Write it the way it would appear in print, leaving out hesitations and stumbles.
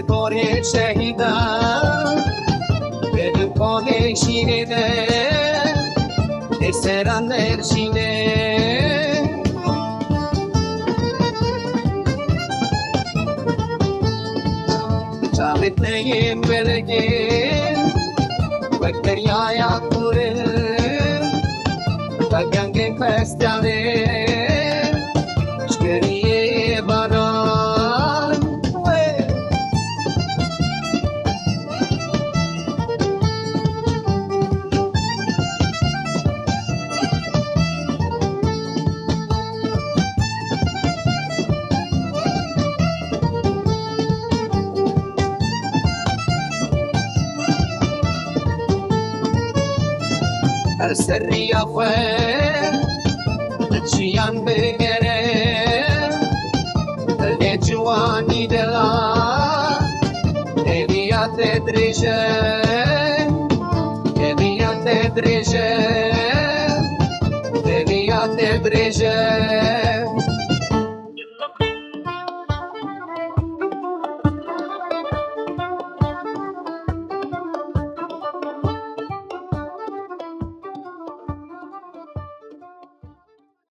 Kore şehida Benim kore şirine Eseranler şine Çavitleyin belgin Bekler yaya kurin Bagangin kestyanin Şkeriye baran السرية فين تشيان بقرين الجواني دلا هدية تدريشين هدية تدريشين هدية تدريشين